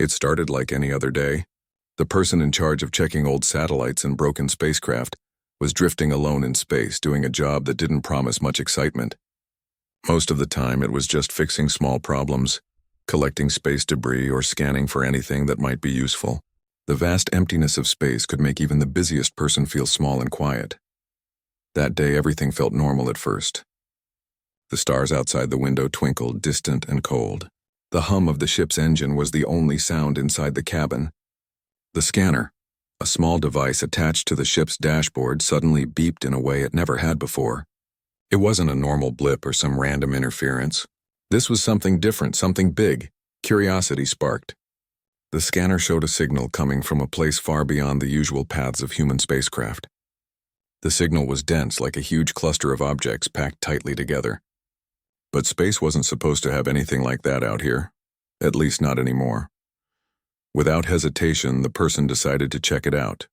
It started like any other day. The person in charge of checking old satellites and broken spacecraft was drifting alone in space, doing a job that didn't promise much excitement. Most of the time, it was just fixing small problems, collecting space debris, or scanning for anything that might be useful. The vast emptiness of space could make even the busiest person feel small and quiet. That day, everything felt normal at first. The stars outside the window twinkled, distant and cold. The hum of the ship's engine was the only sound inside the cabin. The scanner, a small device attached to the ship's dashboard, suddenly beeped in a way it never had before. It wasn't a normal blip or some random interference. This was something different, something big. Curiosity sparked. The scanner showed a signal coming from a place far beyond the usual paths of human spacecraft. The signal was dense, like a huge cluster of objects packed tightly together. But space wasn't supposed to have anything like that out here. At least not anymore. Without hesitation, the person decided to check it out.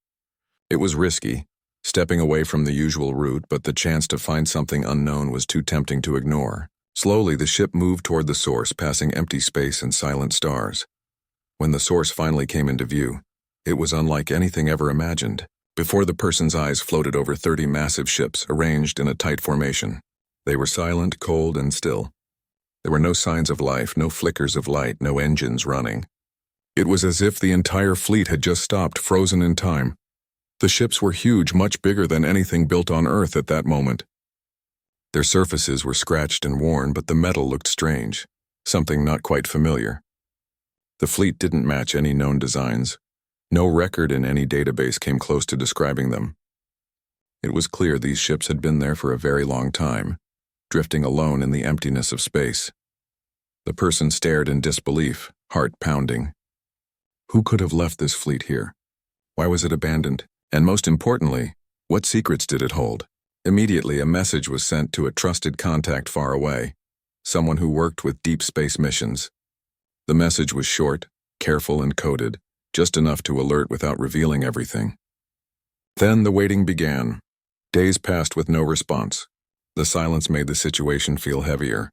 It was risky, stepping away from the usual route, but the chance to find something unknown was too tempting to ignore. Slowly, the ship moved toward the source, passing empty space and silent stars. When the source finally came into view, it was unlike anything ever imagined. Before the person's eyes floated over 30 massive ships arranged in a tight formation. They were silent, cold, and still. There were no signs of life, no flickers of light, no engines running. It was as if the entire fleet had just stopped, frozen in time. The ships were huge, much bigger than anything built on Earth at that moment. Their surfaces were scratched and worn, but the metal looked strange, something not quite familiar. The fleet didn't match any known designs. No record in any database came close to describing them. It was clear these ships had been there for a very long time, drifting alone in the emptiness of space. The person stared in disbelief, heart pounding. Who could have left this fleet here? Why was it abandoned? And most importantly, what secrets did it hold? Immediately, a message was sent to a trusted contact far away, someone who worked with deep space missions. The message was short, careful, and coded, just enough to alert without revealing everything. Then the waiting began. Days passed with no response. The silence made the situation feel heavier.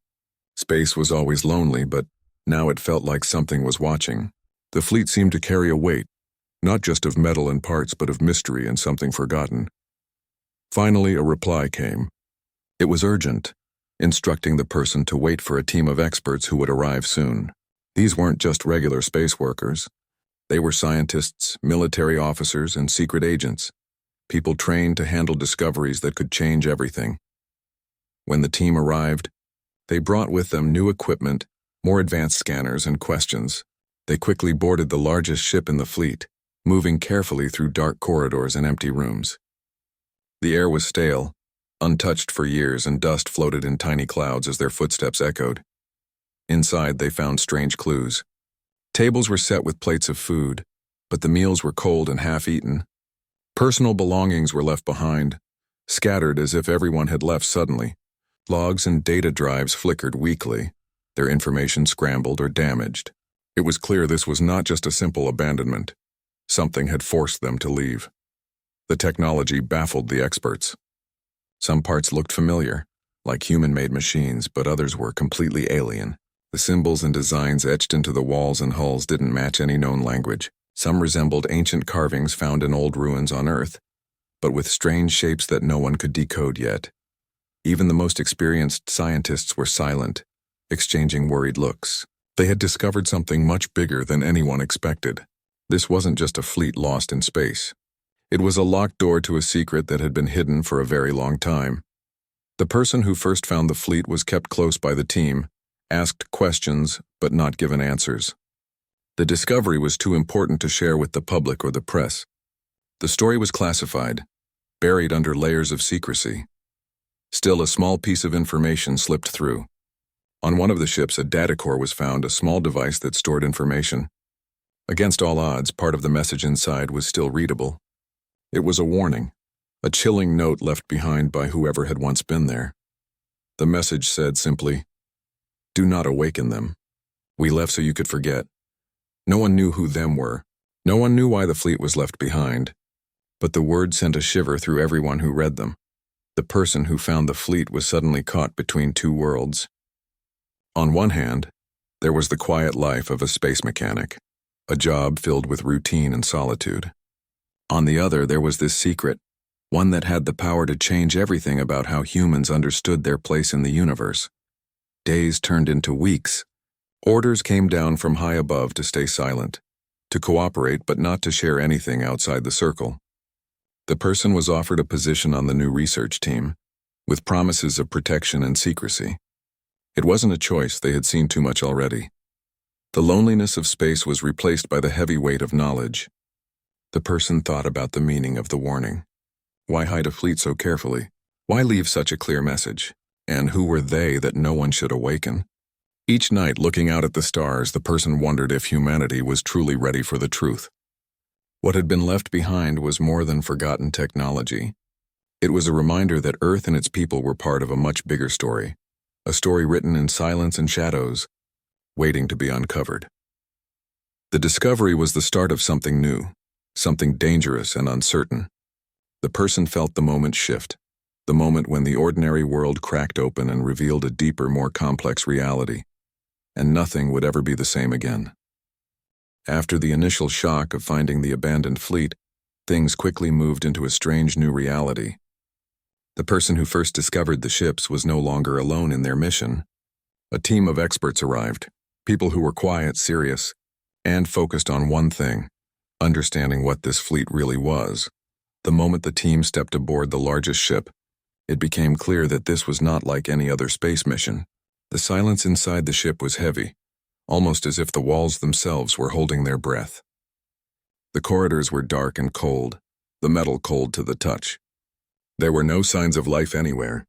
Space was always lonely, but now it felt like something was watching. The fleet seemed to carry a weight, not just of metal and parts, but of mystery and something forgotten. Finally, a reply came. It was urgent, instructing the person to wait for a team of experts who would arrive soon. These weren't just regular space workers. They were scientists, military officers, and secret agents, people trained to handle discoveries that could change everything. When the team arrived, they brought with them new equipment, more advanced scanners, and questions. They quickly boarded the largest ship in the fleet, moving carefully through dark corridors and empty rooms. The air was stale, untouched for years, and dust floated in tiny clouds as their footsteps echoed. Inside, they found strange clues. Tables were set with plates of food, but the meals were cold and half-eaten. Personal belongings were left behind, scattered as if everyone had left suddenly. Logs and data drives flickered weakly, their information scrambled or damaged. It was clear this was not just a simple abandonment. Something had forced them to leave. The technology baffled the experts. Some parts looked familiar, like human-made machines, but others were completely alien. The symbols and designs etched into the walls and hulls didn't match any known language. Some resembled ancient carvings found in old ruins on Earth, but with strange shapes that no one could decode yet. Even the most experienced scientists were silent, exchanging worried looks. They had discovered something much bigger than anyone expected. This wasn't just a fleet lost in space. It was a locked door to a secret that had been hidden for a very long time. The person who first found the fleet was kept close by the team, asked questions, but not given answers. The discovery was too important to share with the public or the press. The story was classified, buried under layers of secrecy. Still, a small piece of information slipped through. On one of the ships, a data core was found, a small device that stored information. Against all odds, part of the message inside was still readable. It was a warning, a chilling note left behind by whoever had once been there. The message said simply, "Do not awaken them. We left so you could forget." No one knew who them were. No one knew why the fleet was left behind. But the words sent a shiver through everyone who read them. The person who found the fleet was suddenly caught between two worlds. On one hand, there was the quiet life of a space mechanic. a job filled with routine and solitude. On the other, there was this secret, one that had the power to change everything about how humans understood their place in the universe. Days turned into weeks. Orders came down from high above to stay silent, to cooperate but not to share anything outside the circle. The person was offered a position on the new research team, with promises of protection and secrecy. It wasn't a choice, they had seen too much already. The loneliness of space was replaced by the heavy weight of knowledge. The person thought about the meaning of the warning. Why hide a fleet so carefully? Why leave such a clear message? And who were they that no one should awaken? Each night, looking out at the stars, the person wondered if humanity was truly ready for the truth. What had been left behind was more than forgotten technology. It was a reminder that Earth and its people were part of a much bigger story, a story written in silence and shadows, waiting to be uncovered. The discovery was the start of something new, something dangerous and uncertain. The person felt the moment shift, the moment when the ordinary world cracked open and revealed a deeper, more complex reality, and nothing would ever be the same again. After the initial shock of finding the abandoned fleet, things quickly moved into a strange new reality. The person who first discovered the ships was no longer alone in their mission. A team of experts arrived, people who were quiet, serious, and focused on one thing, understanding what this fleet really was. The moment the team stepped aboard the largest ship, it became clear that this was not like any other space mission. The silence inside the ship was heavy, almost as if the walls themselves were holding their breath. The corridors were dark and cold, the metal cold to the touch. There were no signs of life anywhere,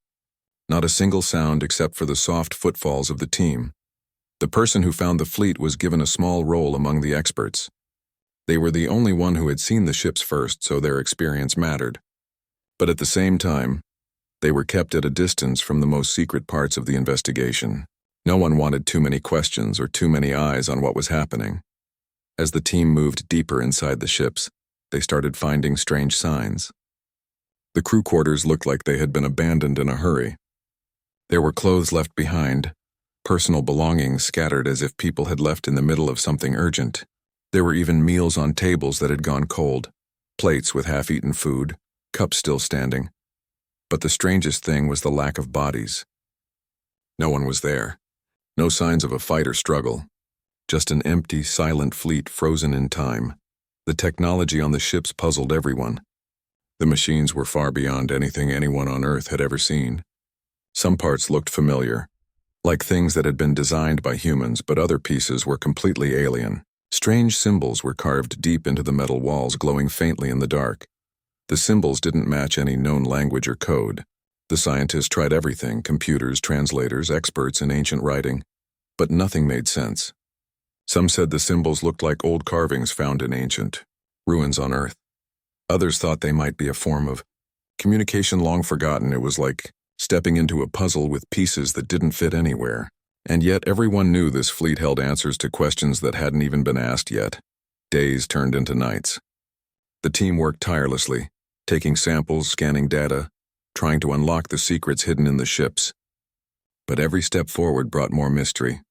not a single sound except for the soft footfalls of the team. The person who found the fleet was given a small role among the experts. They were the only one who had seen the ships first, so their experience mattered. But at the same time, they were kept at a distance from the most secret parts of the investigation. No one wanted too many questions or too many eyes on what was happening. As the team moved deeper inside the ships, they started finding strange signs. The crew quarters looked like they had been abandoned in a hurry. There were clothes left behind, personal belongings scattered as if people had left in the middle of something urgent. There were even meals on tables that had gone cold, plates with half-eaten food, cups still standing. But the strangest thing was the lack of bodies. No one was there. No signs of a fight or struggle. Just an empty, silent fleet frozen in time. The technology on the ships puzzled everyone. The machines were far beyond anything anyone on Earth had ever seen. Some parts looked familiar, like things that had been designed by humans, but other pieces were completely alien. Strange symbols were carved deep into the metal walls, glowing faintly in the dark. The symbols didn't match any known language or code. The scientists tried everything, computers, translators, experts in ancient writing, but nothing made sense. Some said the symbols looked like old carvings found in ancient ruins on Earth. Others thought they might be a form of communication long forgotten. It was like stepping into a puzzle with pieces that didn't fit anywhere. And yet everyone knew this fleet held answers to questions that hadn't even been asked yet. Days turned into nights. The team worked tirelessly, taking samples, scanning data, trying to unlock the secrets hidden in the ships. But every step forward brought more mystery.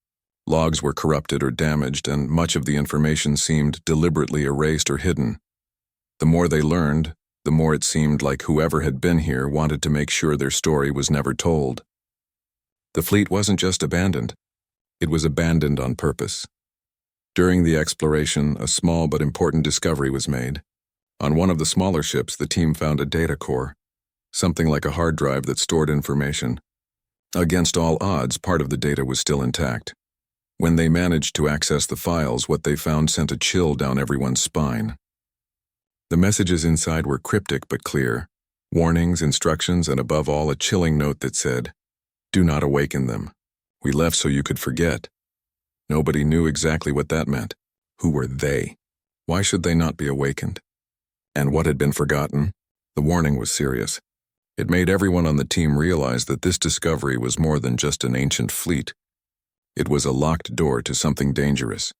Logs were corrupted or damaged, and much of the information seemed deliberately erased or hidden. The more they learned, the more it seemed like whoever had been here wanted to make sure their story was never told. The fleet wasn't just abandoned, it was abandoned on purpose. During the exploration, a small but important discovery was made. On one of the smaller ships, the team found a data core, something like a hard drive that stored information. Against all odds, part of the data was still intact. When they managed to access the files, what they found sent a chill down everyone's spine. The messages inside were cryptic but clear, warnings, instructions, and above all, a chilling note that said, "Do not awaken them. We left so you could forget." Nobody knew exactly what that meant. Who were they? Why should they not be awakened? And what had been forgotten? The warning was serious. It made everyone on the team realize that this discovery was more than just an ancient fleet. It was a locked door to something dangerous.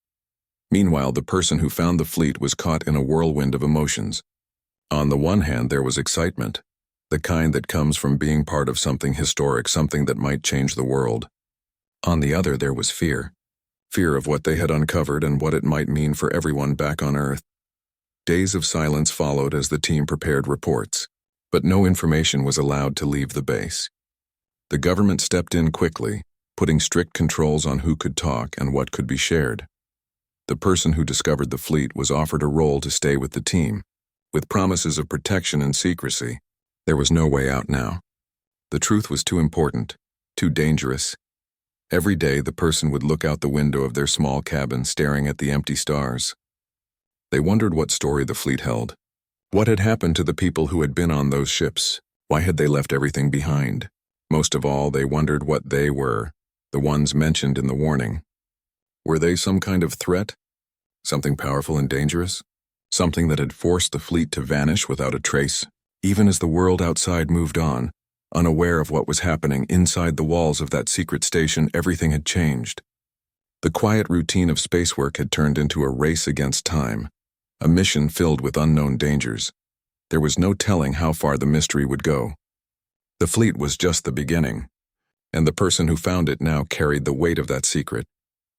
Meanwhile, the person who found the fleet was caught in a whirlwind of emotions. On the one hand, there was excitement, the kind that comes from being part of something historic, something that might change the world. On the other, there was fear. fear of what they had uncovered and what it might mean for everyone back on Earth. Days of silence followed as the team prepared reports, but no information was allowed to leave the base. The government stepped in quickly, putting strict controls on who could talk and what could be shared. The person who discovered the fleet was offered a role to stay with the team, with promises of protection and secrecy. There was no way out now. The truth was too important, too dangerous. Every day the person would look out the window of their small cabin staring at the empty stars. They wondered what story the fleet held. What had happened to the people who had been on those ships? Why had they left everything behind? Most of all, they wondered what they were, the ones mentioned in the warning. Were they some kind of threat? Something powerful and dangerous? Something that had forced the fleet to vanish without a trace? Even as the world outside moved on, unaware of what was happening inside the walls of that secret station, everything had changed. The quiet routine of spacework had turned into a race against time, a mission filled with unknown dangers. There was no telling how far the mystery would go. The fleet was just the beginning, and the person who found it now carried the weight of that secret,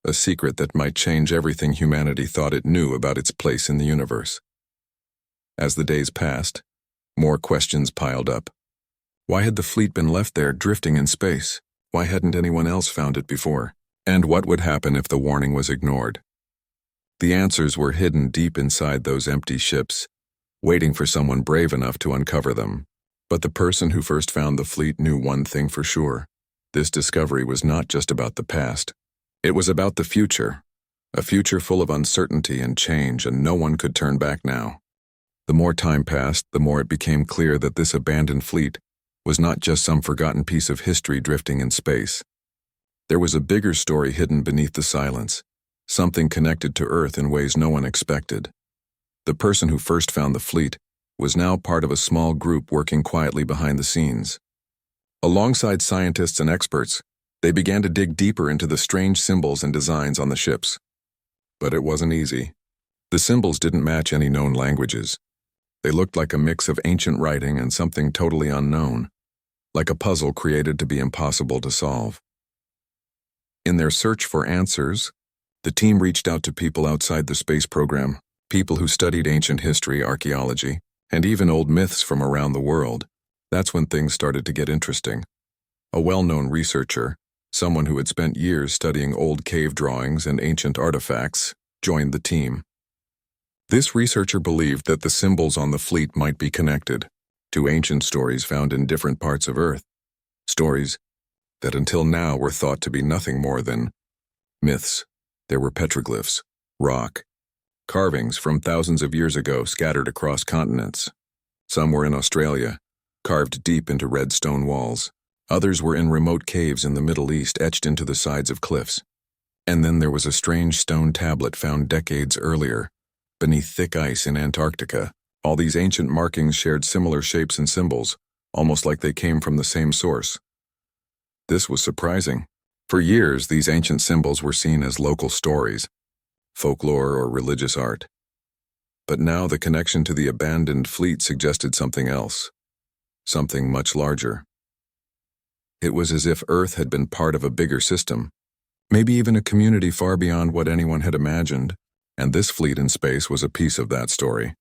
a secret that might change everything humanity thought it knew about its place in the universe. As the days passed, more questions piled up. Why had the fleet been left there drifting in space? Why hadn't anyone else found it before? And what would happen if the warning was ignored? The answers were hidden deep inside those empty ships, waiting for someone brave enough to uncover them. But the person who first found the fleet knew one thing for sure. This discovery was not just about the past. It was about the future, a future full of uncertainty and change, and no one could turn back now. The more time passed, the more it became clear that this abandoned fleet was not just some forgotten piece of history drifting in space. There was a bigger story hidden beneath the silence, something connected to Earth in ways no one expected. The person who first found the fleet was now part of a small group working quietly behind the scenes. Alongside scientists and experts, they began to dig deeper into the strange symbols and designs on the ships. But it wasn't easy. The symbols didn't match any known languages. They looked like a mix of ancient writing and something totally unknown, like a puzzle created to be impossible to solve. In their search for answers, the team reached out to people outside the space program, people who studied ancient history, archaeology, and even old myths from around the world. That's when things started to get interesting. A well-known researcher, someone who had spent years studying old cave drawings and ancient artifacts, joined the team. This researcher believed that the symbols on the fleet might be connected to ancient stories found in different parts of Earth, stories that until now were thought to be nothing more than myths. There were petroglyphs, rock, carvings from thousands of years ago scattered across continents. Some were in Australia, carved deep into red stone walls. Others were in remote caves in the Middle East etched into the sides of cliffs. And then there was a strange stone tablet found decades earlier, beneath thick ice in Antarctica. All these ancient markings shared similar shapes and symbols, almost like they came from the same source. This was surprising. For years, these ancient symbols were seen as local stories, folklore or religious art. But now the connection to the abandoned fleet suggested something else, something much larger. It was as if Earth had been part of a bigger system, maybe even a community far beyond what anyone had imagined, and this fleet in space was a piece of that story.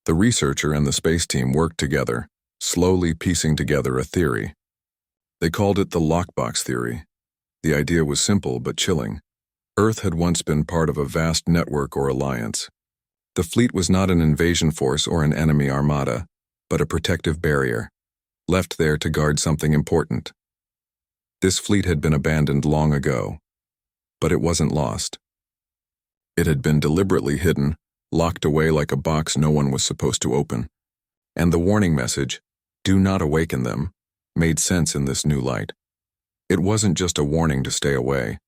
The researcher and the space team worked together, slowly piecing together a theory. They called it the lockbox theory. The idea was simple but chilling. Earth had once been part of a vast network or alliance. The fleet was not an invasion force or an enemy armada, but a protective barrier, left there to guard something important. This fleet had been abandoned long ago, but it wasn't lost. It had been deliberately hidden, locked away like a box no one was supposed to open. And the warning message, "Do not awaken them," made sense in this new light. It wasn't just a warning to stay away.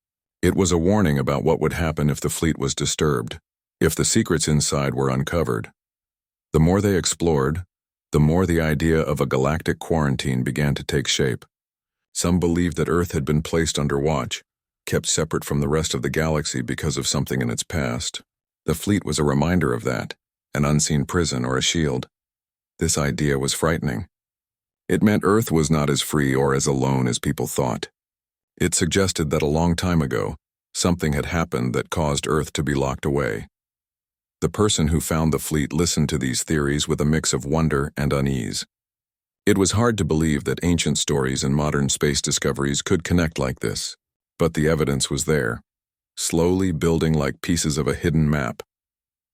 It was a warning about what would happen if the fleet was disturbed, if the secrets inside were uncovered. The more they explored, the more the idea of a galactic quarantine began to take shape. Some believed that Earth had been placed under watch, kept separate from the rest of the galaxy because of something in its past. The fleet was a reminder of that, an unseen prison or a shield. This idea was frightening. It meant Earth was not as free or as alone as people thought. It suggested that a long time ago, Something had happened that caused Earth to be locked away. The person who found the fleet listened to these theories with a mix of wonder and unease. It was hard to believe that ancient stories and modern space discoveries could connect like this, but the evidence was there, slowly building like pieces of a hidden map.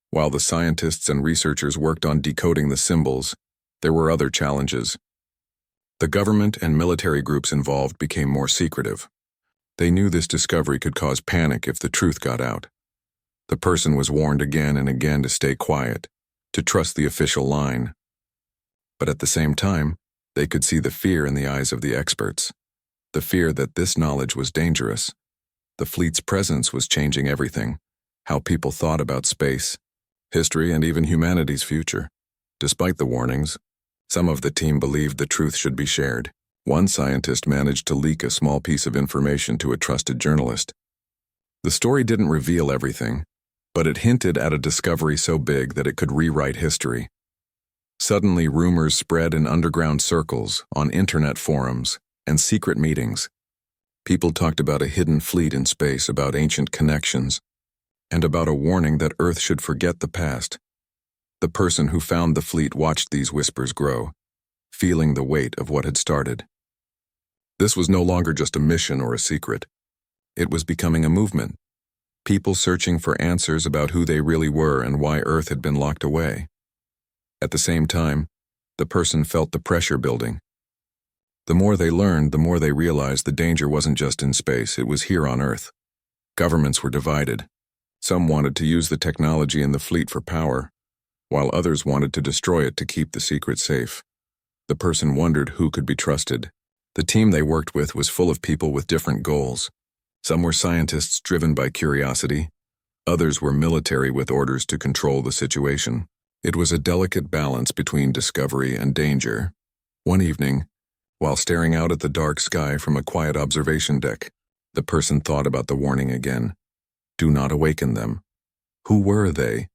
While the scientists and researchers worked on decoding the symbols, there were other challenges. The government and military groups involved became more secretive. They knew this discovery could cause panic if the truth got out. The person was warned again and again to stay quiet, to trust the official line. But at the same time, they could see the fear in the eyes of the experts, the fear that this knowledge was dangerous. The fleet's presence was changing everything, how people thought about space, history, and even humanity's future. Despite the warnings, some of the team believed the truth should be shared. One scientist managed to leak a small piece of information to a trusted journalist. The story didn't reveal everything, but it hinted at a discovery so big that it could rewrite history. Suddenly, rumors spread in underground circles, on internet forums, and secret meetings. People talked about a hidden fleet in space, about ancient connections, and about a warning that Earth should forget the past. The person who found the fleet watched these whispers grow, feeling the weight of what had started. This was no longer just a mission or a secret. It was becoming a movement. People searching for answers about who they really were and why Earth had been locked away. At the same time, the person felt the pressure building. The more they learned, the more they realized the danger wasn't just in space, it was here on Earth. Governments were divided. Some wanted to use the technology in the fleet for power, while others wanted to destroy it to keep the secret safe. The person wondered who could be trusted. The team they worked with was full of people with different goals. Some were scientists driven by curiosity. Others were military with orders to control the situation. It was a delicate balance between discovery and danger. One evening, while staring out at the dark sky from a quiet observation deck, the person thought about the warning again. Do not awaken them. Who were they?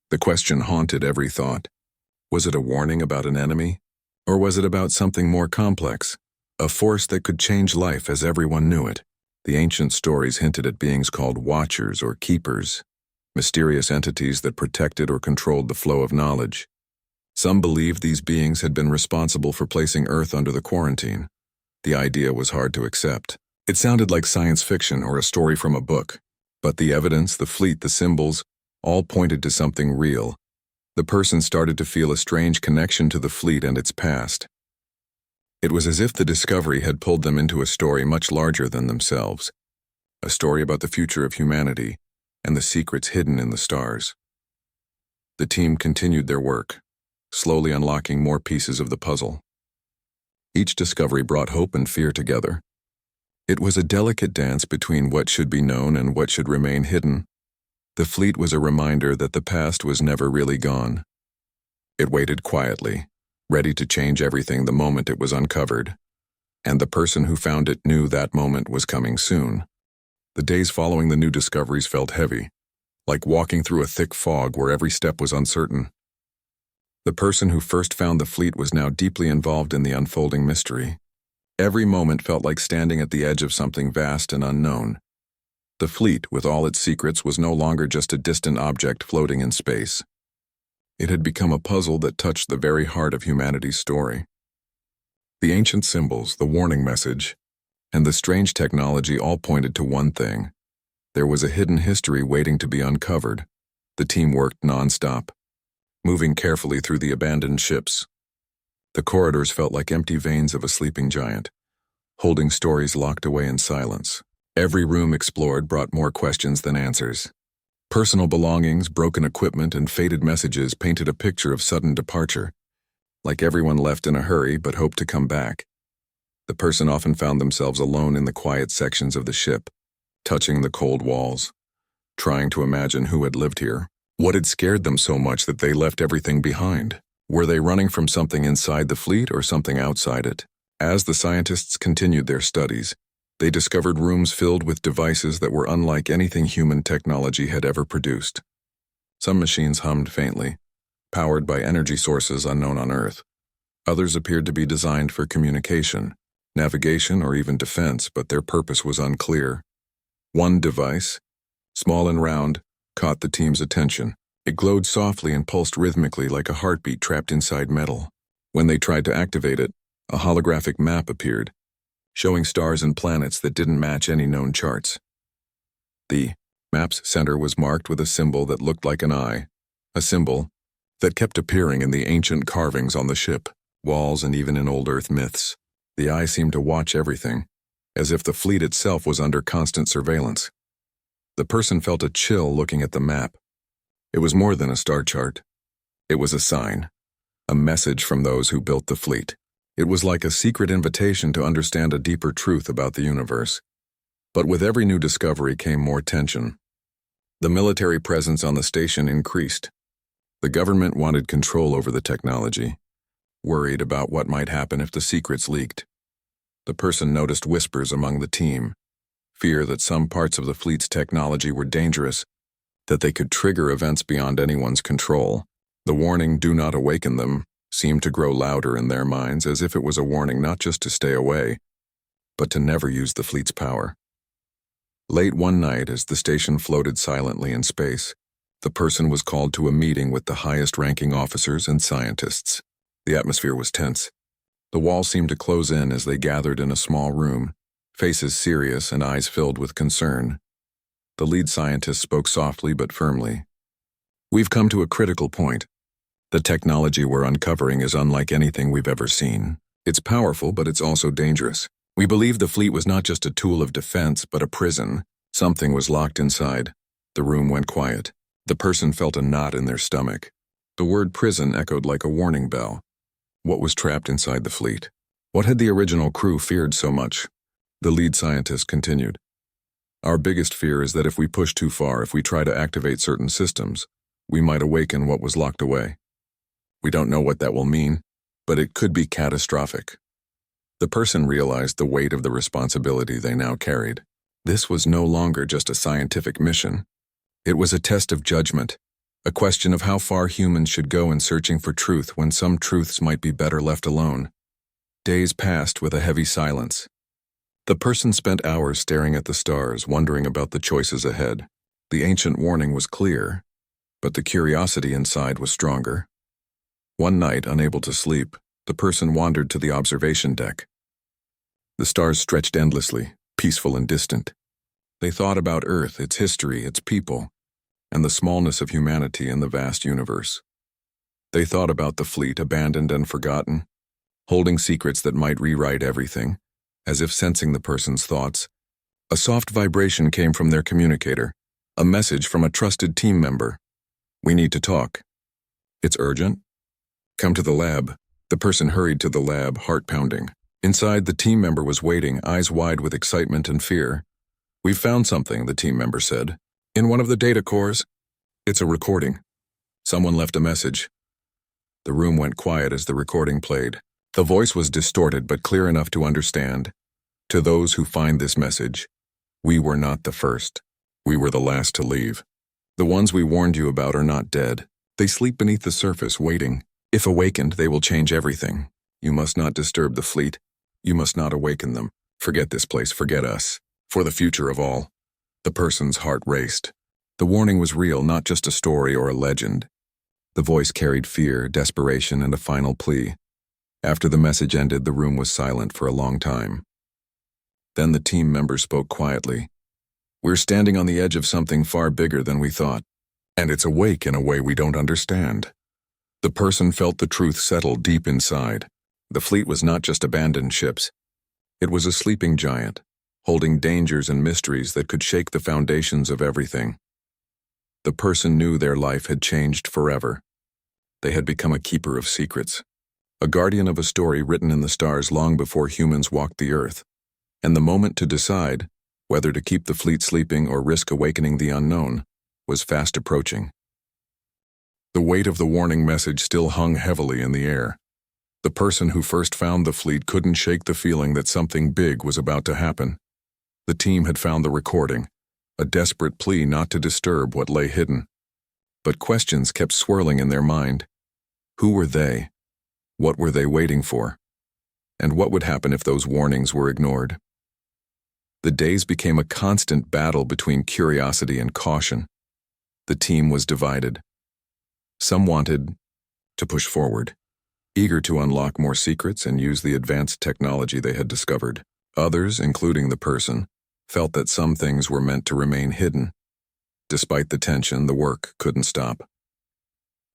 The question haunted every thought. Was it a warning about an enemy? Or was it about something more complex? A force that could change life as everyone knew it. The ancient stories hinted at beings called watchers or keepers, mysterious entities that protected or controlled the flow of knowledge. Some believed these beings had been responsible for placing Earth under the quarantine. The idea was hard to accept. It sounded like science fiction or a story from a book. But the evidence, the fleet, the symbols, all pointed to something real. The person started to feel a strange connection to the fleet and its past. It was as if the discovery had pulled them into a story much larger than themselves. A story about the future of humanity and the secrets hidden in the stars. The team continued their work, slowly unlocking more pieces of the puzzle. Each discovery brought hope and fear together. It was a delicate dance between what should be known and what should remain hidden. The fleet was a reminder that the past was never really gone. It waited quietly, ready to change everything the moment it was uncovered. And the person who found it knew that moment was coming soon. The days following the new discoveries felt heavy, like walking through a thick fog where every step was uncertain. The person who first found the fleet was now deeply involved in the unfolding mystery. Every moment felt like standing at the edge of something vast and unknown. The fleet, with all its secrets, was no longer just a distant object floating in space. It had become a puzzle that touched the very heart of humanity's story. The ancient symbols, the warning message, and the strange technology all pointed to one thing. There was a hidden history waiting to be uncovered. The team worked non-stop, moving carefully through the abandoned ships. The corridors felt like empty veins of a sleeping giant, holding stories locked away in silence. Every room explored brought more questions than answers. Personal belongings, broken equipment, and faded messages painted a picture of sudden departure, like everyone left in a hurry but hoped to come back. The person often found themselves alone in the quiet sections of the ship, touching the cold walls, trying to imagine who had lived here. What had scared them so much that they left everything behind? Were they running from something inside the fleet or something outside it? As the scientists continued their studies, they discovered rooms filled with devices that were unlike anything human technology had ever produced. Some machines hummed faintly, powered by energy sources unknown on Earth. Others appeared to be designed for communication, navigation, or even defense, but their purpose was unclear. One device, small and round, caught the team's attention. It glowed softly and pulsed rhythmically like a heartbeat trapped inside metal. When they tried to activate it, a holographic map appeared, showing stars and planets that didn't match any known charts. The map's center was marked with a symbol that looked like an eye, a symbol that kept appearing in the ancient carvings on the ship, walls, and even in old Earth myths. The eye seemed to watch everything, as if the fleet itself was under constant surveillance. The person felt a chill looking at the map. It was more than a star chart. It was a sign, a message from those who built the fleet. It was like a secret invitation to understand a deeper truth about the universe. But with every new discovery came more tension. The military presence on the station increased. The government wanted control over the technology, worried about what might happen if the secrets leaked. The person noticed whispers among the team, fear that some parts of the fleet's technology were dangerous, that they could trigger events beyond anyone's control. The warning, "Do not awaken them," seemed to grow louder in their minds, as if it was a warning not just to stay away, but to never use the fleet's power. Late one night, as the station floated silently in space, the person was called to a meeting with the highest-ranking officers and scientists. The atmosphere was tense. The walls seemed to close in as they gathered in a small room, faces serious and eyes filled with concern. The lead scientist spoke softly but firmly. "We've come to a critical point. The technology we're uncovering is unlike anything we've ever seen. It's powerful, but it's also dangerous. We believe the fleet was not just a tool of defense, but a prison. Something was locked inside." The room went quiet. The person felt a knot in their stomach. The word prison echoed like a warning bell. What was trapped inside the fleet? What had the original crew feared so much? The lead scientist continued. "Our biggest fear is that if we push too far, if we try to activate certain systems, we might awaken what was locked away. We don't know what that will mean, but it could be catastrophic." The person realized the weight of the responsibility they now carried. This was no longer just a scientific mission. It was a test of judgment, a question of how far humans should go in searching for truth when some truths might be better left alone. Days passed with a heavy silence. The person spent hours staring at the stars, wondering about the choices ahead. The ancient warning was clear, but the curiosity inside was stronger. One night, unable to sleep, the person wandered to the observation deck. The stars stretched endlessly, peaceful and distant. They thought about Earth, its history, its people, and the smallness of humanity in the vast universe. They thought about the fleet, abandoned and forgotten, holding secrets that might rewrite everything. As if sensing the person's thoughts, a soft vibration came from their communicator, a message from a trusted team member. "We need to talk." "It's urgent?" "Come to the lab." The person hurried to the lab, heart pounding. Inside, the team member was waiting, eyes wide with excitement and fear. "We've found something," the team member said. "In one of the data cores." "It's a recording. Someone left a message." The room went quiet as the recording played. The voice was distorted but clear enough to understand. "To those who find this message, we were not the first. We were the last to leave. The ones we warned you about are not dead. They sleep beneath the surface, waiting. If awakened, they will change everything. You must not disturb the fleet. You must not awaken them. Forget this place, forget us. For the future of all." The person's heart raced. The warning was real, not just a story or a legend. The voice carried fear, desperation, and a final plea. After the message ended, the room was silent for a long time. Then the team member spoke quietly. "We're standing on the edge of something far bigger than we thought, and it's awake in a way we don't understand." The person felt the truth settle deep inside. The fleet was not just abandoned ships. It was a sleeping giant, holding dangers and mysteries that could shake the foundations of everything. The person knew their life had changed forever. They had become a keeper of secrets, a guardian of a story written in the stars long before humans walked the earth. And the moment to decide whether to keep the fleet sleeping or risk awakening the unknown was fast approaching. The weight of the warning message still hung heavily in the air. The person who first found the fleet couldn't shake the feeling that something big was about to happen. The team had found the recording, a desperate plea not to disturb what lay hidden. But questions kept swirling in their mind. Who were they? What were they waiting for? And what would happen if those warnings were ignored? The days became a constant battle between curiosity and caution. The team was divided. Some wanted to push forward, eager to unlock more secrets and use the advanced technology they had discovered. Others, including the person, felt that some things were meant to remain hidden. Despite the tension, the work couldn't stop.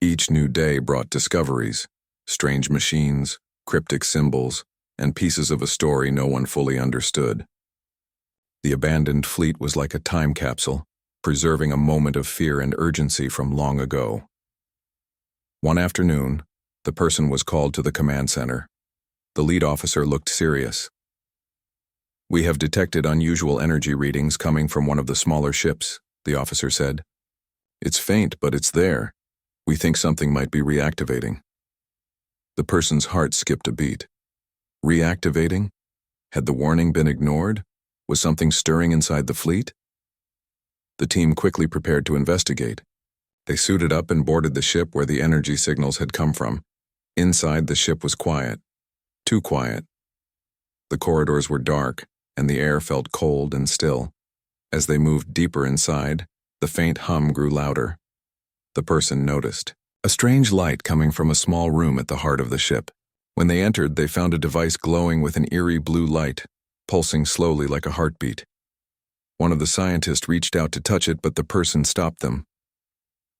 Each new day brought discoveries, strange machines, cryptic symbols, and pieces of a story no one fully understood. The abandoned fleet was like a time capsule, preserving a moment of fear and urgency from long ago. One afternoon, the person was called to the command center. The lead officer looked serious. "We have detected unusual energy readings coming from one of the smaller ships," the officer said. "It's faint, but it's there. We think something might be reactivating." The person's heart skipped a beat. Reactivating? Had the warning been ignored? Was something stirring inside the fleet? The team quickly prepared to investigate. They suited up and boarded the ship where the energy signals had come from. Inside, the ship was quiet. Too quiet. The corridors were dark, and the air felt cold and still. As they moved deeper inside, the faint hum grew louder. The person noticed a strange light coming from a small room at the heart of the ship. When they entered, they found a device glowing with an eerie blue light, pulsing slowly like a heartbeat. One of the scientists reached out to touch it, but the person stopped them.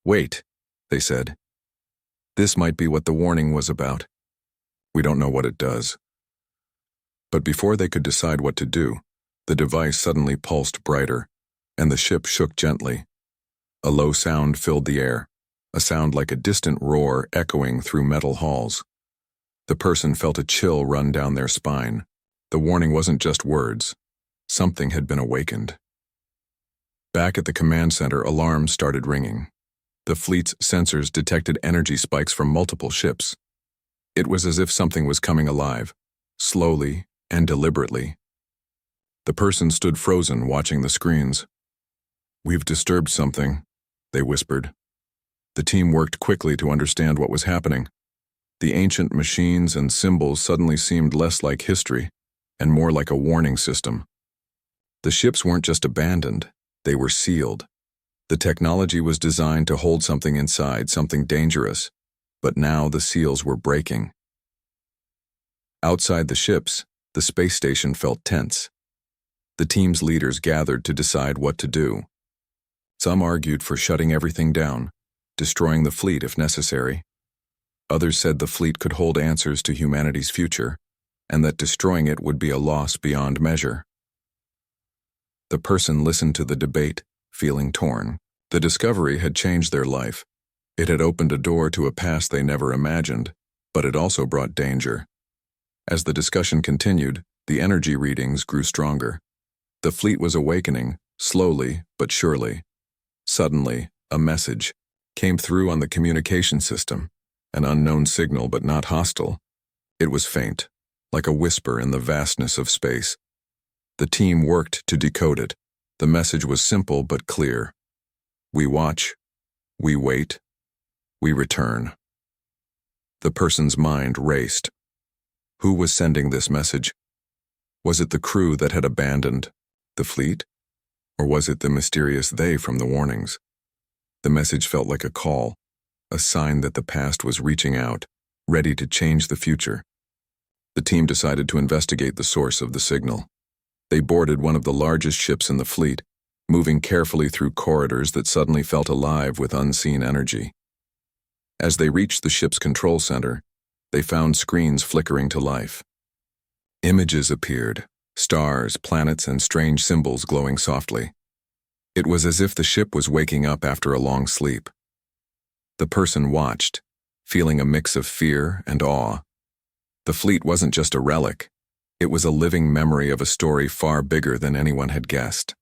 "Wait," they said. "This might be what the warning was about. We don't know what it does." But before they could decide what to do, the device suddenly pulsed brighter, and the ship shook gently. A low sound filled the air, a sound like a distant roar echoing through metal halls. The person felt a chill run down their spine. The warning wasn't just words. Something had been awakened. Back at the command center, alarms started ringing. The fleet's sensors detected energy spikes from multiple ships. It was as if something was coming alive, slowly and deliberately. The person stood frozen, watching the screens. "We've disturbed something," they whispered. The team worked quickly to understand what was happening. The ancient machines and symbols suddenly seemed less like history and more like a warning system. The ships weren't just abandoned, they were sealed. The technology was designed to hold something inside, something dangerous, but now the seals were breaking. Outside the ships, the space station felt tense. The team's leaders gathered to decide what to do. Some argued for shutting everything down, destroying the fleet if necessary. Others said the fleet could hold answers to humanity's future, and that destroying it would be a loss beyond measure. The person listened to the debate, feeling torn. The discovery had changed their life. It had opened a door to a past they never imagined, but it also brought danger. As the discussion continued, the energy readings grew stronger. The fleet was awakening, slowly but surely. Suddenly, a message came through on the communication system, an unknown signal but not hostile. It was faint, like a whisper in the vastness of space. The team worked to decode it. The message was simple but clear. We watch, we wait, we return. The person's mind raced. Who was sending this message? Was it the crew that had abandoned the fleet? Or was it the mysterious they from the warnings? The message felt like a call, a sign that the past was reaching out, ready to change the future. The team decided to investigate the source of the signal. They boarded one of the largest ships in the fleet, moving carefully through corridors that suddenly felt alive with unseen energy. As they reached the ship's control center, they found screens flickering to life. Images appeared, stars, planets, and strange symbols glowing softly. It was as if the ship was waking up after a long sleep. The person watched, feeling a mix of fear and awe. The fleet wasn't just a relic. It was a living memory of a story far bigger than anyone had guessed.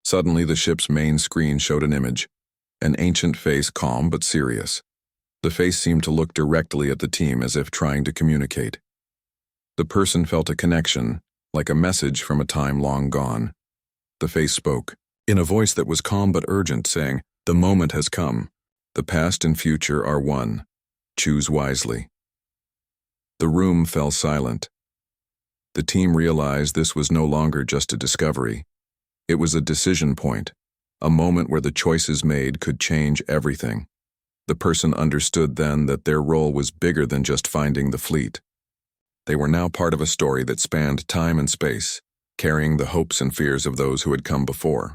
Suddenly, the ship's main screen showed an image, an ancient face, calm but serious. The face seemed to look directly at the team as if trying to communicate. The person felt a connection, like a message from a time long gone. The face spoke, in a voice that was calm but urgent, saying, "The moment has come. The past and future are one. Choose wisely." The room fell silent. The team realized this was no longer just a discovery. It was a decision point, a moment where the choices made could change everything. The person understood then that their role was bigger than just finding the fleet. They were now part of a story that spanned time and space, carrying the hopes and fears of those who had come before.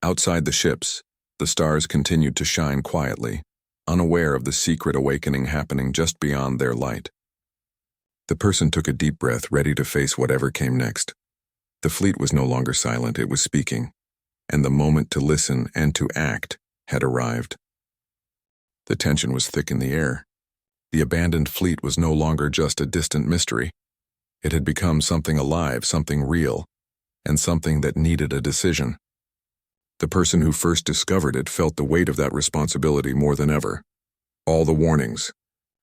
Outside the ships, the stars continued to shine quietly, unaware of the secret awakening happening just beyond their light. The person took a deep breath, ready to face whatever came next. The fleet was no longer silent, it was speaking, and the moment to listen and to act had arrived. The tension was thick in the air. The abandoned fleet was no longer just a distant mystery. It had become something alive, something real, and something that needed a decision. The person who first discovered it felt the weight of that responsibility more than ever. All the warnings,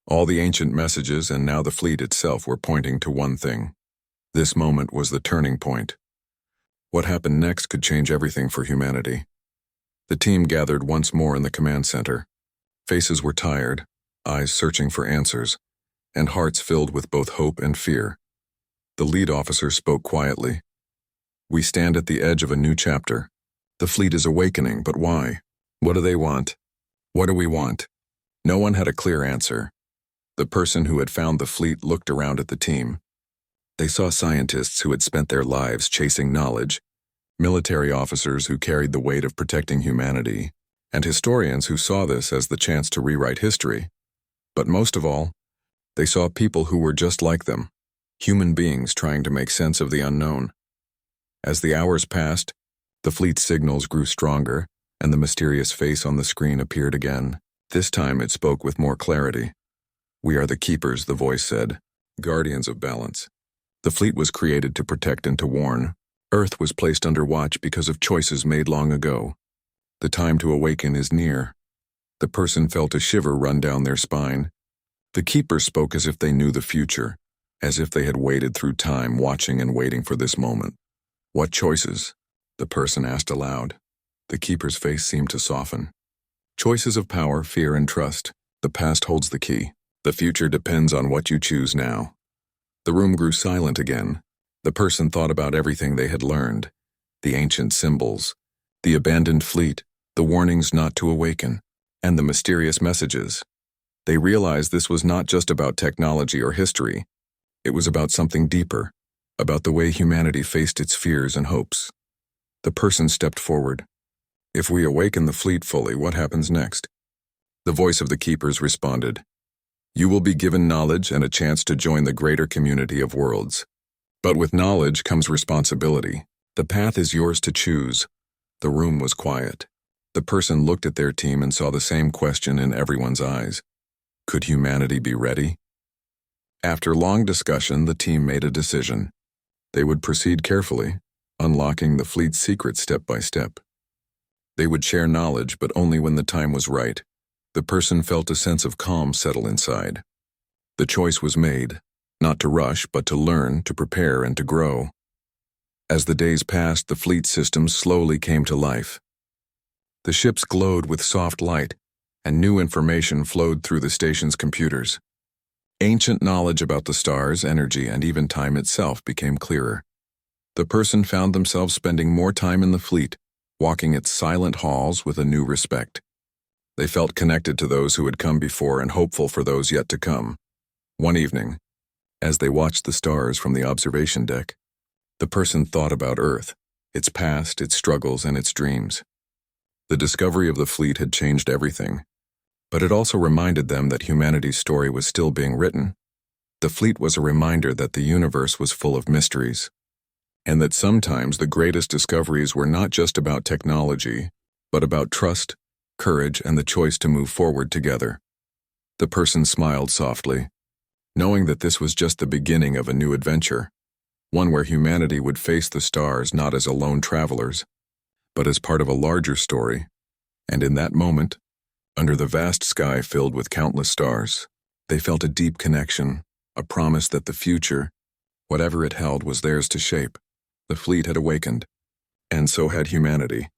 all the ancient messages, and now the fleet itself were pointing to one thing. This moment was the turning point. What happened next could change everything for humanity. The team gathered once more in the command center. Faces were tired, eyes searching for answers, and hearts filled with both hope and fear. The lead officer spoke quietly. "We stand at the edge of a new chapter. The fleet is awakening, but why? What do they want? What do we want?" No one had a clear answer. The person who had found the fleet looked around at the team. They saw scientists who had spent their lives chasing knowledge, military officers who carried the weight of protecting humanity, and historians who saw this as the chance to rewrite history. But most of all, they saw people who were just like them, human beings trying to make sense of the unknown. As the hours passed, the fleet's signals grew stronger, and the mysterious face on the screen appeared again. This time it spoke with more clarity. "We are the keepers," the voice said, "guardians of balance." The fleet was created to protect and to warn. Earth was placed under watch because of choices made long ago. The time to awaken is near. The person felt a shiver run down their spine. The keepers spoke as if they knew the future, as if they had waited through time, watching and waiting for this moment. "What choices?" the person asked aloud. The keeper's face seemed to soften. "Choices of power, fear, and trust. The past holds the key. The future depends on what you choose now." The room grew silent again. The person thought about everything they had learned, the ancient symbols, the abandoned fleet, the warnings not to awaken, and the mysterious messages. They realized this was not just about technology or history. It was about something deeper, about the way humanity faced its fears and hopes. The person stepped forward. "If we awaken the fleet fully, what happens next?" The voice of the keepers responded, "You will be given knowledge and a chance to join the greater community of worlds. But with knowledge comes responsibility. The path is yours to choose." The room was quiet. The person looked at their team and saw the same question in everyone's eyes. Could humanity be ready? After long discussion, the team made a decision. They would proceed carefully, unlocking the fleet's secret step by step. They would share knowledge, but only when the time was right. The person felt a sense of calm settle inside. The choice was made, not to rush, but to learn, to prepare, and to grow. As the days passed, the fleet system slowly came to life. The ships glowed with soft light, and new information flowed through the station's computers. Ancient knowledge about the stars, energy, and even time itself became clearer. The person found themselves spending more time in the fleet, walking its silent halls with a new respect. They felt connected to those who had come before and hopeful for those yet to come. One evening, as they watched the stars from the observation deck, the person thought about Earth, its past, its struggles, and its dreams. The discovery of the fleet had changed everything, but it also reminded them that humanity's story was still being written. The fleet was a reminder that the universe was full of mysteries, and that sometimes the greatest discoveries were not just about technology, but about trust, courage, and the choice to move forward together. The person smiled softly, knowing that this was just the beginning of a new adventure, one where humanity would face the stars not as alone travelers, but as part of a larger story. And in that moment, under the vast sky filled with countless stars, they felt a deep connection, a promise that the future, whatever it held, was theirs to shape. The fleet had awakened, and so had humanity.